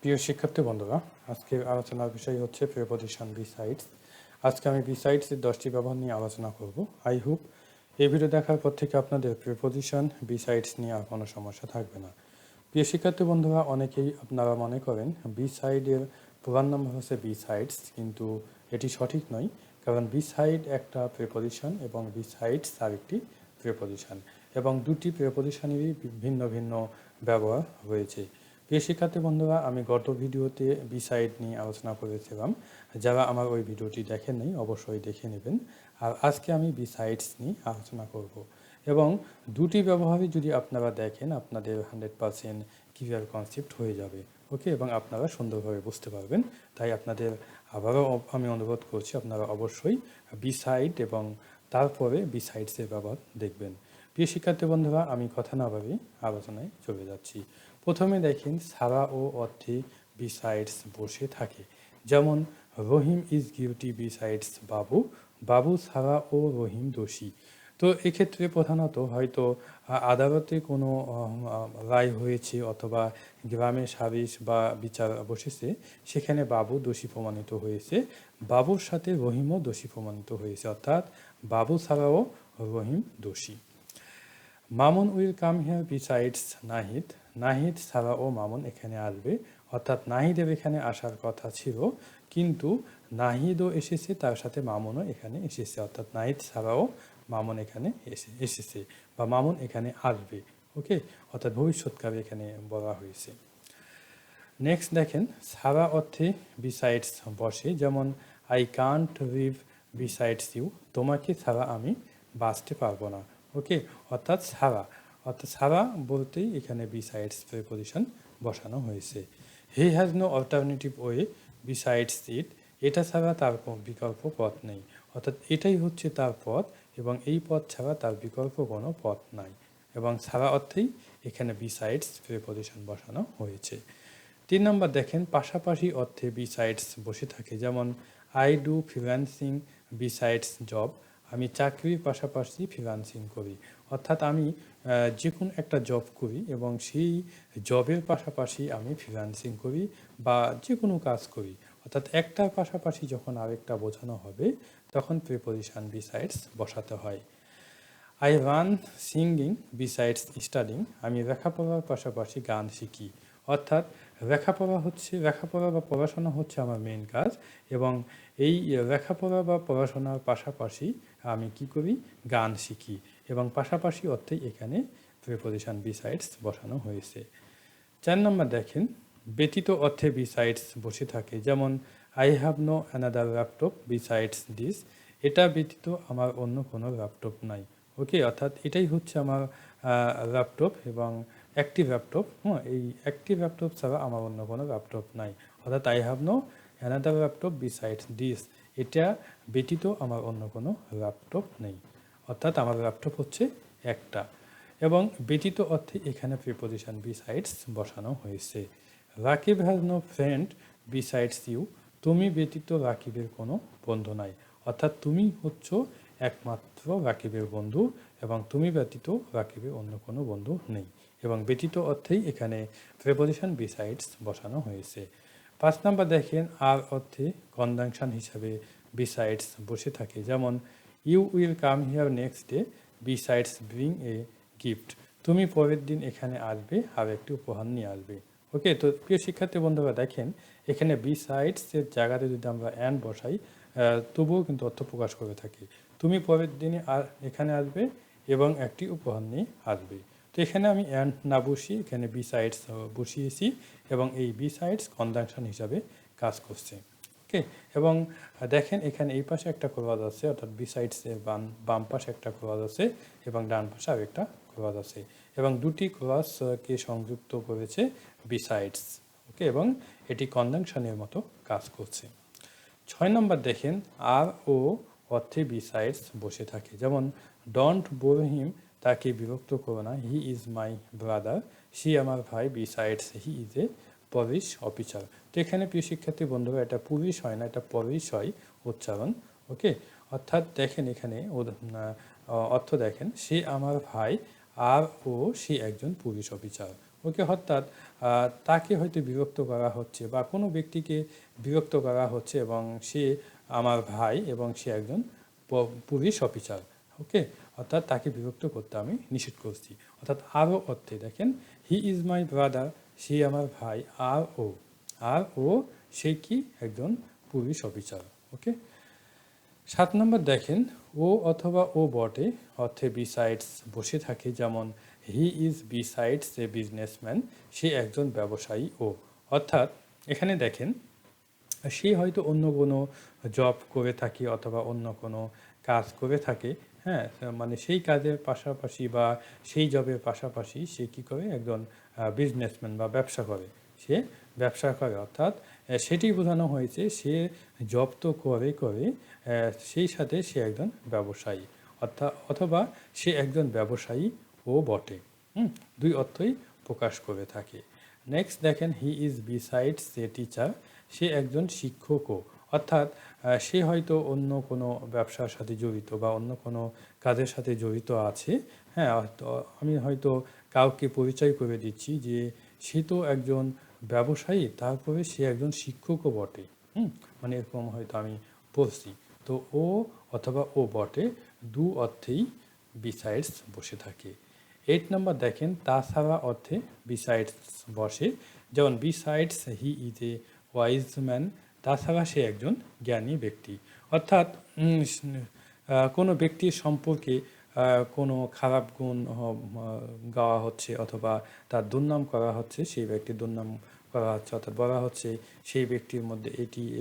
প্রিয় শিক্ষার্থী বন্ধুরা, আজকের আলোচনার বিষয় হচ্ছে প্রিপোজিশন বিসাইডস। আজকে আমি বিসাইডসের 10টি ব্যবহার নিয়ে আলোচনা করব। আই হোপ এই ভিডিও দেখার পর থেকে আপনাদের প্রিপোজিশন বিসাইডস নিয়ে আর কোনো সমস্যা থাকবে না। প্রিয় শিক্ষার্থী বন্ধুরা, অনেকেই আপনারা মনে করেন বিসাইডের প্রধান নাম হচ্ছে বিসাইডস, কিন্তু এটি সঠিক নয়। কারণ বিসাইড একটা প্রিপোজিশন এবং বিসাইডস আরেকটি প্রিপোজিশন, এবং দুটি প্রিপোজিশনেরই ভিন্ন ভিন্ন ব্যবহার রয়েছে। প্রিয় শিক্ষার্থী বন্ধুরা, আমি গত ভিডিওতে বিসাইড নিয়ে আলোচনা করেছিলাম। যারা আমার ওই ভিডিওটি দেখেন নাই অবশ্যই দেখে নেবেন। আর আজকে আমি বিসাইডস নিয়ে আলোচনা করব, এবং দুটি ব্যবহারই যদি আপনারা দেখেন আপনাদের 100% ক্লিয়ার কনসেপ্ট হয়ে যাবে। ওকে, এবং আপনারা সুন্দরভাবে বুঝতে পারবেন। তাই আপনাদের আবারও আমি অনুরোধ করছি, আপনারা অবশ্যই বিসাইড এবং তারপরে বিসাইডসের ব্যবহার দেখবেন। প্রিয় শিক্ষার্থী বন্ধুরা, আমি কথা না ভাবে আলোচনায় চলে যাচ্ছি। প্রথমে দেখেন সারা ও অর্থে বিসাইডস বসে থাকে। যেমন রহিম ইজ গিলটি বিসাইডস বাবু, বাবু সারা ও রহিম দোষী। তো এক্ষেত্রে প্রধানত হয়তো আদালতে কোনো রায় হয়েছে অথবা গ্রামে সালিশ বা বিচার বসেছে, সেখানে বাবু দোষী প্রমাণিত হয়েছে, বাবুর সাথে রহিমও দোষী প্রমাণিত হয়েছে, অর্থাৎ বাবু ছাড়াও রহিম দোষী। Mamun will come here besides Nahid, Nahid ছাড়াও মামুন এখানে আসবে, অর্থাৎ নাহিদের এখানে আসার কথা ছিল, কিন্তু নাহিদও এসেছে, তার সাথে মামুনও এখানে এসেছে, অর্থাৎ নাহিদ ছাড়াও মামুন এখানে এসেছে বা মামুন এখানে আসবে। ওকে, অর্থাৎ ভবিষ্যৎকালে এখানে বলা হয়েছে। নেক্সট দেখেন সারা অর্থে বিসাইডস বসে। যেমন I can't live besides you, তোমাকে ছাড়া আমি বাঁচতে পারবো না। ওকে, অর্থাৎ সারা বলতেই এখানে বিসাইডস প্রিপোজিশন বসানো হয়েছে। He has no alternative way besides it, এটা ছাড়া তার বিকল্প পথ নেই, অর্থাৎ এটাই হচ্ছে তার পথ এবং এই পথ ছাড়া তার বিকল্প কোনো পথ নাই, এবং সারা অর্থেই এখানে বিসাইডস প্রিপোজিশন বসানো হয়েছে। 3 নম্বর দেখেন পাশাপাশি অর্থে বিসাইডস বসে থাকে। যেমন I do freelancing besides job, আমি চাকরির পাশাপাশি ফ্রিল্যান্সিং করি, অর্থাৎ আমি যে কোনো একটা জব করি এবং সেই জবের পাশাপাশি আমি ফ্রিল্যান্সিং করি বা যে কোনো কাজ করি, অর্থাৎ একটার পাশাপাশি যখন আরেকটা বোঝানো হবে তখন প্রিপোজিশন বিসাইডস বসাতে হয়। I run singing besides studying, আমি লেখাপড়ার পাশাপাশি গান শিখি, অর্থাৎ লেখাপড়া বা পড়াশোনা হচ্ছে আমার মেইন কাজ, এবং এই লেখাপড়া বা পড়াশোনার পাশাপাশি আমি কি করি, গান শিখি, এবং পাশাপাশি অর্থেই এখানে প্রিপোজিশন বিসাইডস বসানো হয়েছে। 4 নম্বর দেখেন ব্যতীত অর্থে বিসাইডস বসে থাকে। যেমন I have no another laptop besides this, এটা ব্যতীত আমার অন্য কোনো ল্যাপটপ নাই। ওকে, অর্থাৎ এটাই হচ্ছে আমার ল্যাপটপ এবং অ্যাক্টিভ ল্যাপটপ। এই অ্যাক্টিভ ল্যাপটপ ছাড়া আমার অন্য কোনো ল্যাপটপ নাই, অর্থাৎ I have no another laptop besides this, এটা ব্যতীত আমার অন্য কোনো ল্যাপটপ নেই, অর্থাৎ আমার ল্যাপটপ হচ্ছে একটা। এবং ব্যতীত অর্থে এখানে প্রিপোজিশন বিসাইডস বসানো হয়েছে। Rakib has no friend besides you, তুমি ব্যতীত রাকিবের কোনো বন্ধু নাই, অর্থাৎ তুমি হচ্ছ একমাত্র রাকিবের বন্ধু এবং তুমি ব্যতীত রাকিবের অন্য কোনো বন্ধু নেই, এবং ব্যতীত অর্থেই এখানে প্রিপোজিশন বিসাইডস বসানো হয়েছে। 5 নম্বর দেখেন আর অর্থে কনজাংশন হিসাবে বিসাইডস বসে থাকে। যেমন you will come here next day besides bring a gift, তুমি পরের দিন এখানে আসবে আর একটি উপহার নিয়ে আসবে। ওকে, তো প্রিয় শিক্ষার্থী বন্ধুরা দেখেন এখানে বিসাইডসের জায়গাতে যদি আমরা অ্যান্ড বসাই তবুও কিন্তু অর্থ প্রকাশ করে থাকি। তুমি পরের দিনে এখানে আসবে এবং একটি উপহার নিয়ে আসবে। তো এখানে আমি অ্যান্ড না বসিয়ে এখানে বিসাইডস বসিয়েছি, এবং এই বিসাইডস কনজাংশন হিসাবে কাজ করছে। ওকে, এবং দেখেন এখানে এই পাশে একটা ক্লজ আছে, অর্থাৎ বিসাইডসের বাম পাশে একটা ক্লজ আছে এবং ডান পাশে আরেকটা ক্লজ আছে, এবং দুটি ক্লজকে সংযুক্ত করেছে বিসাইডস। ওকে, এবং এটি কনজাংশনের মতো কাজ করছে। 6 নম্বর দেখেন আর ও অর্থে বিসাইডস বসে থাকে। যেমন ডোন্ট বোর হিম, তাকে বিরক্ত করো না, হি ইজ মাই ব্রাদার, সে আমার ভাই, besides he is a police officer. তো এখানে প্রিয় শিক্ষার্থী বন্ধুরা এটা পুলিশ হয় না, এটা পুলিশ হয় উচ্চারণ। ওকে, অর্থাৎ দেখেন এখানে অর্থ দেখেন সে আমার ভাই আর ও সে একজন পুলিশ অফিসার। ওকে, অর্থাৎ তাকে হয়তো বিরক্ত করা হচ্ছে বা কোনো ব্যক্তিকে বিরক্ত করা হচ্ছে এবং সে আমার ভাই এবং সে একজন পুলিশ অফিসার। ওকে, অর্থাৎ তাকে বিরক্ত করতে আমি নিষেধ করছি। অর্থাৎ আরও অর্থে দেখেন, হি ইজ মাই ব্রাদার, সে আমার ভাই, আর ও সে কি একজন পুলিশ অফিসার। ওকে, 7 নম্বর দেখেন, ও অথবা ও বটে অর্থে বিসাইডস বসে থাকে, যেমন he is besides a businessman, সে একজন ব্যবসায়ী। ও অর্থাৎ এখানে দেখেন সে হয়তো অন্য কোনো জব করে থাকে অথবা অন্য কোনো কাজ করে থাকে, হ্যাঁ, মানে সেই কাজের পাশাপাশি বা সেই জবের পাশাপাশি সে কী করে, একজন বিজনেসম্যান বা ব্যবসা করে, সে ব্যবসা করে। অর্থাৎ সেটি বোঝানো হয়েছে সে জব তো করে সেই সাথে সে একজন ব্যবসায়ী, অর্থাৎ অথবা সে একজন ব্যবসায়ী ও বটে। দুই অর্থই প্রকাশ করে থাকে। নেক্সট দেখেন, he is besides a teacher, সে একজন শিক্ষকও। অর্থাৎ সে হয়তো অন্য কোনো ব্যবসার সাথে জড়িত বা অন্য কোনো কাজের সাথে জড়িত আছে, হ্যাঁ, তো আমি হয়তো কাউকে পরিচয় করে দিচ্ছি যে সে তো একজন ব্যবসায়ী, তারপরে সে একজন শিক্ষকও বটে। মানে এরকম হয়তো আমি বলছি। তো ও অথবা ও বটে দু অর্থেই বিসাইডস বসে থাকে। 8 নম্বর দেখেন, তাছাড়া অর্থে বিসাইডস বসে, যেমন besides he is a wise man, তাছাড়া সে একজন জ্ঞানী ব্যক্তি। অর্থাৎ কোনো ব্যক্তির সম্পর্কে কোনো খারাপ গুণ গাওয়া হচ্ছে অথবা তার দুর্নাম করা হচ্ছে, সেই ব্যক্তির দুর্নাম করা হচ্ছে, অর্থাৎ বলা হচ্ছে সেই ব্যক্তির মধ্যে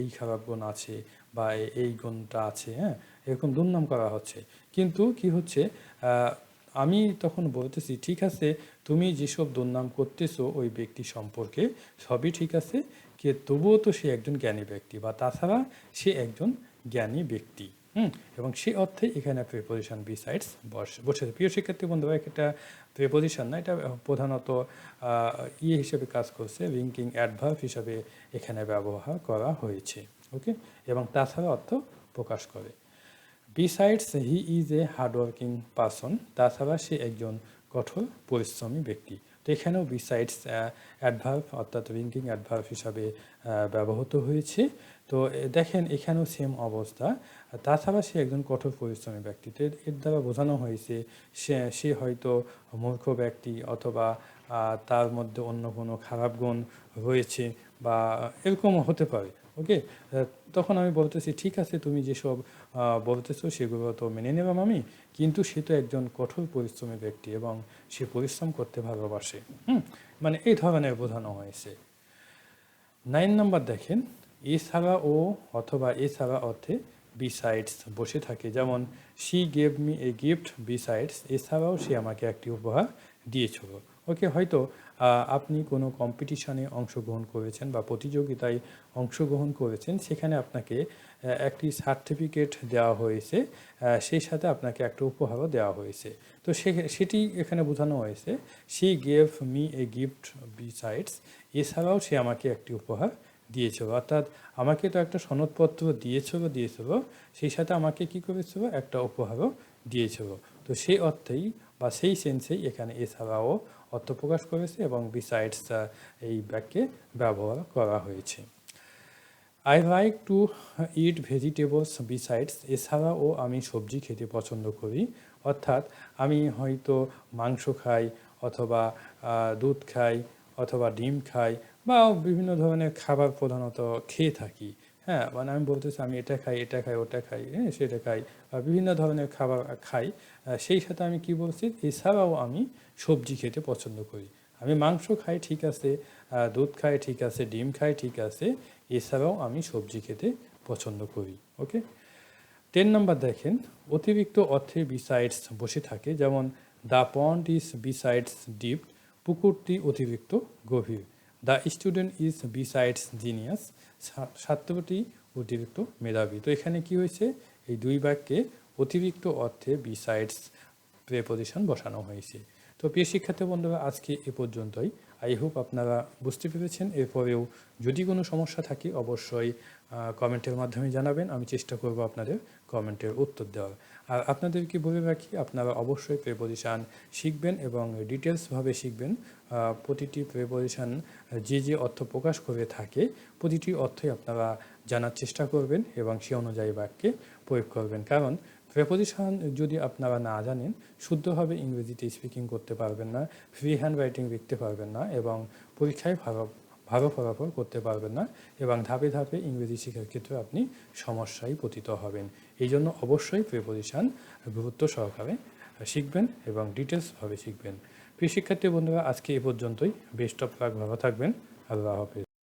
এই খারাপ গুণ আছে বা এই গুণটা আছে, হ্যাঁ, এরকম দুর্নাম করা হচ্ছে। কিন্তু কি হচ্ছে, আমি তখন বলতেছি ঠিক আছে, তুমি যেসব দুর্নাম করতেছো ওই ব্যক্তি সম্পর্কে সবই ঠিক আছে, তবুও তো সে একজন জ্ঞানী ব্যক্তি বা তাছাড়া সে একজন জ্ঞানী ব্যক্তি। এবং সেই অর্থে এখানে প্রিপোজিশন বিসাইডস বসে। প্রিয় শিক্ষার্থী বন্ধুরা, এটা প্রিপোজিশন না, এটা প্রধানত হিসেবে কাজ করছে, লিঙ্কিং অ্যাডভার্ব হিসাবে এখানে ব্যবহার করা হয়েছে। ওকে, এবং তাছাড়া অর্থ প্রকাশ করে। Besides he is a hardworking person, তাছাড়া সে একজন কঠোর পরিশ্রমী ব্যক্তি। তো এখানেও বিসাইডস অ্যাডভার্ব অর্থাৎ লিঙ্কিং অ্যাডভার্ব হিসাবে ব্যবহৃত হয়েছে। তো দেখেন এখানেও সেম অবস্থা, তাছাড়া সে একজন কঠোর পরিশ্রমী ব্যক্তি। তো এর দ্বারা বোঝানো হয়েছে সে হয়তো মূর্খ ব্যক্তি অথবা তার মধ্যে অন্য কোনো খারাপ গুণ রয়েছে বা এরকমও হতে পারে। ওকে, তখন আমি বলতেছি ঠিক আছে, তুমি যেসব বলতেছো সেগুলো তো মেনে নিলাম আমি, কিন্তু সে তো একজন কঠোর পরিশ্রমী ব্যক্তি এবং সে পরিশ্রম করতে ভালোবাসে। মানে এই ধরনের বোঝানো হয়েছে। 9 নম্বর দেখেন, এছাড়া ও অথবা এছাড়া অর্থে বিসাইডস বসে থাকে, যেমন she gave me a gift besides, এছাড়াও সে আমাকে একটি উপহার দিয়েছিল। ওকে, হয়তো আপনি কোনো কম্পিটিশনে অংশগ্রহণ করেছেন বা প্রতিযোগিতায় অংশগ্রহণ করেছেন, সেখানে আপনাকে একটি সার্টিফিকেট দেওয়া হয়েছে, সেই সাথে আপনাকে একটা উপহারও দেওয়া হয়েছে। তো সেটি এখানে বোঝানো হয়েছে she gave me a gift besides, এছাড়াও সে আমাকে একটি উপহার দিয়েছিল। অর্থাৎ আমাকে তো একটা সনদপত্র দিয়েছিল, সেই সাথে আমাকে কি করেছিল, একটা উপহারও দিয়েছিল। তো সেই অর্থেই বা সেই সেন্সেই এখানে এছাড়াও অর্থ প্রকাশ করেছে এবং বিসাইডস এই বাক্যে ব্যবহার করা হয়েছে। I like to it vegetables besides, এছাড়াও আমি সবজি খেতে পছন্দ করি। অর্থাৎ আমি হয়তো মাংস খাই অথবা দুধ খাই অথবা ডিম খাই বা বিভিন্ন ধরনের খাবার প্রধানত খেয়ে থাকি। হ্যাঁ, মানে আমি বলতেছি আমি এটা খাই ওটা খাই, হ্যাঁ, সেটা খাই, বিভিন্ন ধরনের খাবার খাই। সেই সাথে আমি কি বলছি, এছাড়াও আমি সবজি খেতে পছন্দ করি। আমি মাংস খাই ঠিক আছে, দুধ খাই ঠিক আছে, ডিম খাই ঠিক আছে, এছাড়াও আমি সবজি খেতে পছন্দ করি। ওকে, 10 নম্বর দেখেন, অতিরিক্ত অর্থে বিসাইডস বসে থাকে, যেমন the pond is besides deep, পুকুরটি অতিরিক্ত গভীর। The student is besides genius, ছাত্রটি অতিরিক্ত মেধাবী। তো এখানে কি হয়েছে, এই দুই বাক্যে অতিরিক্ত অর্থে বিসাইডস প্রিপোজিশন বসানো হয়েছে। তো তো প্রিয় শিক্ষার্থী বন্ধুরা, আজকে এ পর্যন্তই। আই হোপ আপনারা বুঝতে পেরেছেন। এরপরেও যদি কোনো সমস্যা থাকে অবশ্যই কমেন্টের মাধ্যমে জানাবেন, আমি চেষ্টা করব আপনাদের কমেন্টের উত্তর দেওয়ার। আর আপনাদেরকে বলে রাখি, আপনারা অবশ্যই প্রিপোজিশন শিখবেন এবং ডিটেলসভাবে শিখবেন। প্রতিটি প্রিপোজিশন যে অর্থ প্রকাশ করে থাকে প্রতিটি অর্থই আপনারা জানার চেষ্টা করবেন এবং সে অনুযায়ী বাক্যে প্রয়োগ করবেন। কারণ প্রিপোজিশন যদি আপনারা না জানেন, শুদ্ধভাবে ইংরেজিতে স্পিকিং করতে পারবেন না, ফ্রি হ্যান্ড রাইটিং লিখতে পারবেন না এবং পরীক্ষায় ভালো ফলাফল করতে পারবেন না এবং ধাপে ধাপে ইংরেজি শেখার ক্ষেত্রে আপনি সমস্যায় পতিত হবেন। এই জন্য অবশ্যই প্রিপোজিশন গুরুত্ব সহকারে শিখবেন এবং ডিটেলসভাবে শিখবেন। প্রিয় শিক্ষার্থী বন্ধুরা, আজকে এ পর্যন্তই। বেস্ট অফ লাক, ভালো থাকবেন। আল্লাহ হাফেজ।